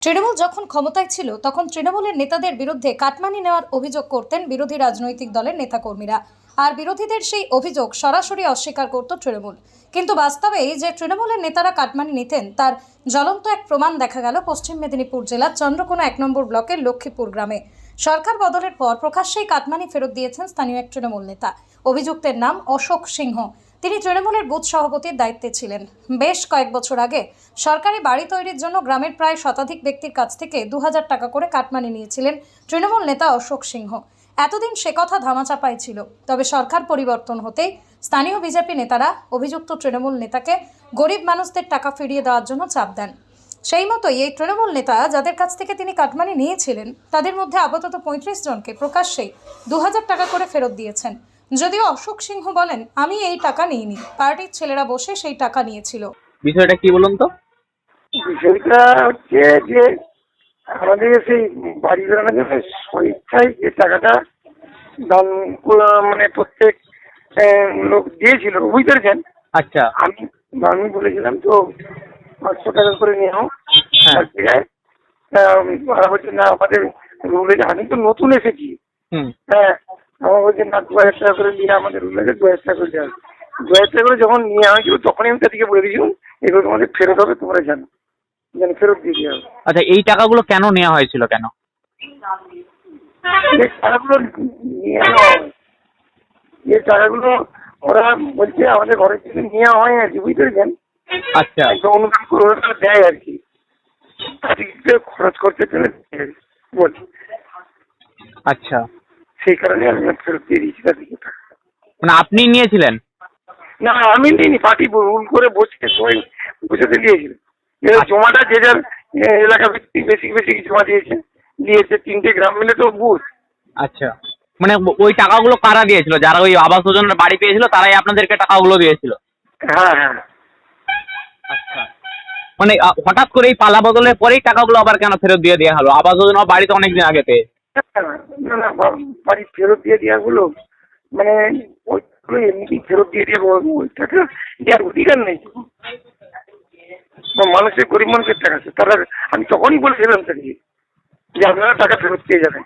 তৃণমূল যখন ক্ষমতায় ছিল তখন তৃণমূলের নেতাদের বিরুদ্ধে কাটমানি নেওয়ার অভিযোগ করতেন বিরোধী রাজনৈতিক দলের নেতাকর্মীরা। আর বিরোধীদের সেই অভিযোগ সরাসরি অস্বীকার করত তৃণমূল। কিন্তু বাস্তবে যে তৃণমূলের নেতারা কাটমানি নিতেন তার জ্বলন্ত এক প্রমাণ দেখা গেল পশ্চিম মেদিনীপুর জেলার চন্দ্রকোনা 1 নম্বর ব্লকের লক্ষ্মীপুর গ্রামে। সরকার বদলের পর প্রকাশ্যেই কাটমানি ফেরত দিয়েছেন স্থানীয় এক তৃণমূল নেতা। অভিযুক্তের নাম অশোক সিংহ। তিনি তৃণমূলের বুথ সভাপতির দায়িত্বে ছিলেন। বেশ কয়েক বছর আগে সরকারি বাড়ি তৈরির জন্য গ্রামের প্রায় শতাধিক ব্যক্তির কাছ থেকে 2000 টাকা করে কাটমানি নিয়েছিলেন তৃণমূল নেতা অশোক সিংহ। এতদিন সে কথা ধামাচাপাই ছিল। তবে সরকার পরিবর্তন হতেই স্থানীয় বিজেপি নেতারা অভিযুক্ত তৃণমূল নেতাকে গরিব মানুষদের টাকা ফিরিয়ে দেওয়ার জন্য চাপ দেন। সেই মতোই এই তৃণমূল নেতা যাদের কাছ থেকে তিনি কাটমানি নিয়েছিলেন তাদের মধ্যে আপাতত 35 জনকে প্রকাশ্যেই 2000 টাকা করে ফেরত দিয়েছেন। যদিও অশোক সিংহ বলেন, আমি এই টাকা নিইনি, পার্টির ছেলেরা বসে সেই টাকা নিয়েছিল। বিষয়টা কি বলুন তো? বিষয়টা হচ্ছে যে আমাদের সেই বাড়ি বেড়ানোর জন্য স্বেচ্ছায় যে টাকাটা দান মানে প্রত্যেক লোক দিয়েছিল, বুঝতে পেরেছেন? আচ্ছা। আমি বলেছিলাম তো 500 টাকা করে নেওয়া। হ্যাঁ। ওরা বলছে না, আমাদের রুলে আমি তো নতুন এসেছি। হ্যাঁ, আমার বলছে না, 2000 টাকা করে নিয়ে আমাদের রুলে 2000 টাকা করে দেওয়া। 2000 টাকা করে যখন নেওয়া হয়েছিল তখনই আমি তাদেরকে বলে দিয়েছিলাম এগুলো তোমাদের ফেরত হবে, তোমরা জানো, যেন ফেরত দিয়ে দেওয়া হবে। আচ্ছা, এই টাকাগুলো কেন নেওয়া হয়েছিল? কেন এই টাকাগুলো নেওয়া হয়, এই টাকাগুলো ওরা বলছে আমাদের ঘরের থেকে নেওয়া হয় আর কি, বুঝতে পেরেছেন? আচ্ছা। অনুদান করে ওরা দেয় আর কি, তাদেরকে খরচ করতে চলে বলছে। আচ্ছা, সেই কারণে আমি ফেরত দিয়ে দিয়েছি তাদেরকে টাকা। মানে আপনি নিয়েছিলেন? না, আমি নিইনি, পার্টি রুল করে বসে সবাই বসেতে দিয়েছিল। জমাটা যে যার এলাকা ভিত্তিক বেশি বেশি জমা দিয়েছে। 3টে গ্রাম মিলে তো বুথ। আচ্ছা, মানে ওই টাকাগুলো কারা দিয়েছিল? যারা ওই আবাস যোজনার বাড়ি পেয়েছিল তারাই আপনাদেরকে টাকাগুলো দিয়েছিল? হ্যাঁ হ্যাঁ। আচ্ছা, মানে হঠাৎ করে এই পালা বদলের পরেই টাকাগুলো আবার কেন ফেরত দিয়ে দেওয়া হলো? আবাস যোজনা বাড়ি তো অনেকদিন আগে পেয়ে। না না, বাড়ি ফেরত দিয়ে দেওয়াগুলো মানে ওইগুলো এমনি ফেরত দিয়ে দেওয়া, ওই টাকা দেওয়ার অধিকার নেই। মানুষের, গরিব মানুষের টাকা আছে, তারা আমি তখনই বলেছিলাম তাকে যে আপনারা টাকা ফেরত পেয়ে যাবেন,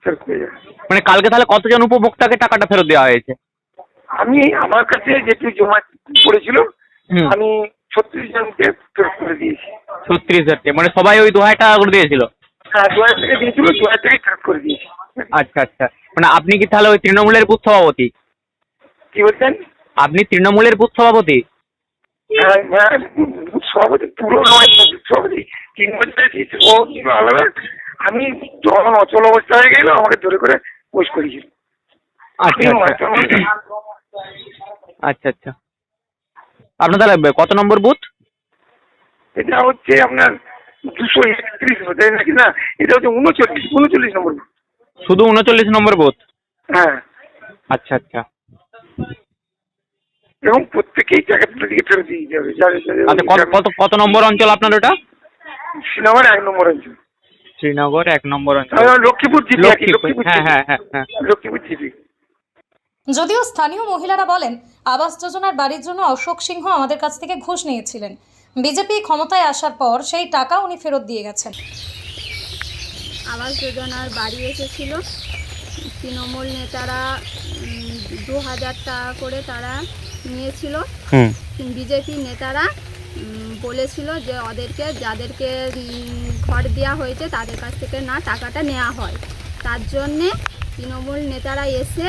ফেরত পেয়ে যাবেন। মানে কালকে তাহলে কতজন উপভোক্তাকে টাকাটা ফেরত দেওয়া হয়েছে? আমি আমার কাছে যেটু জমা পড়েছিল আমি 36 জনকে ফেরত করে দিয়েছি। 36,000, মানে সবাই ওই 2000 টাকা করে দিয়েছিল? হ্যাঁ, 2000 টাকা দিয়েছিল, 2000 টাকাই ফেরত করে দিয়েছি। আচ্ছা আচ্ছা, মানে আপনি কি তাহলে ওই তৃণমূলের বুথ সভাপতি? কি বলছেন? আপনি তৃণমূলের বুথ সভাপতি? হ্যাঁ হ্যাঁ, সভাপতি পুরো নয়, সভাপতি 3 বছরের সভাপতি আলাদা। আমি যখন অচল অবস্থা হয়ে গেল আমাকে ধরে করে পোস্ট করেছিল। আচ্ছা আচ্ছা আচ্ছা। আপনার তাহলে কত নম্বর বুথ? এটা হচ্ছে আপনার 231 তাই নাকি? না, এটা হচ্ছে 39 নম্বর বুথ। শুধু 39 নম্বর বুথ? হ্যাঁ। আচ্ছা আচ্ছা এবং প্রত্যেকেই টাকা দিকে ফেরত দিয়ে যাবে। আচ্ছা, কত নম্বর অঞ্চল আপনার ওটা? শ্রীনগর 1 নম্বর অঞ্চল। শ্রীনগর 1 নম্বর অঞ্চল, লক্ষ্মীপুর জিপি। হ্যাঁ হ্যাঁ হ্যাঁ হ্যাঁ, লক্ষ্মীপুর জিপি। যদিও স্থানীয় মহিলারা বলেন, আবাস যোজনার বাড়ির জন্য অশোক সিংহ আমাদের কাছ থেকে ঘুষ নিয়েছিলেন। বিজেপি ক্ষমতায় আসার পর সেই টাকা উনি ফেরত দিয়ে গেছেন। আবাস যোজনার বাড়ি এসেছিল, তৃণমূল নেতারা 2000 টাকা করে তারা নিয়েছিল। বিজেপি নেতারা বলেছিল যে ওদেরকে, যাদেরকে ঘর দেওয়া হয়েছে তাদের কাছ থেকে না টাকাটা নেওয়া হয়। তার জন্যে তৃণমূল নেতারা এসে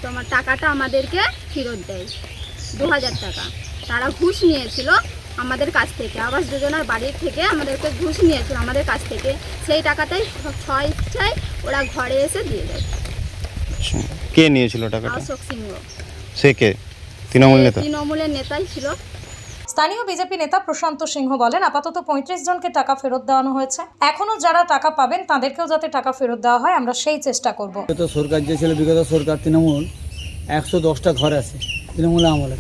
তোমার টাকাটা আমাদেরকে ফেরত দেয়, 2000 টাকা। তারা ঘুষ নিয়েছিল আমাদের কাছ থেকে, আবাস যোজনার বাড়ির থেকে আমাদেরকে ঘুষ নিয়েছিল আমাদের কাছ থেকে। সেই টাকাটাই স্বেচ্ছায় ওরা ঘরে এসে দিয়ে দেয়। কে নিয়েছিল টাকাটা? অশোক সিংহ। সে কে? তৃণমূল নেতা? তৃণমূলের নেতাই ছিল। স্থানীয় বিজেপি নেতা প্রশান্ত সিংহ বলেন, আপাতত 35 জনকে টাকা ফেরত দেওয়ানো হয়েছে। এখনো যারা টাকা পাবেন তাদেরকেও যাতে টাকা ফেরত দেওয়া হয়, আমরা সেই চেষ্টা করব। তো সরকার যে ছিল, বিগত সরকার তৃণমূল 110টা ঘর আছে তৃণমূল আমলে,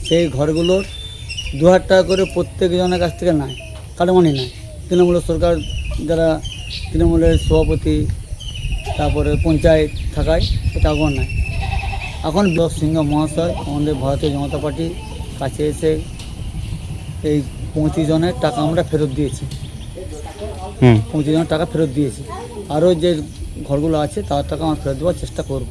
সেই ঘরগুলোর 2000 টাকা করে প্রত্যেক জনের কাছ থেকে নেয়, কাটমানি নেয় তৃণমূলের সরকার। যারা তৃণমূলের সভাপতি, তারপরে পঞ্চায়েত থাকায় সে টাকাও নেয়। এখন সিংহ মহাশয় আমাদের ভারতীয় জনতা পার্টির কাছে এসে এই 35 জনের টাকা আমরা ফেরত দিয়েছি। হুম 35 জনের টাকা ফেরত দিয়েছি। আরও যে ঘরগুলো আছে তার টাকা আমরা ফেরত দেওয়ার চেষ্টা করব।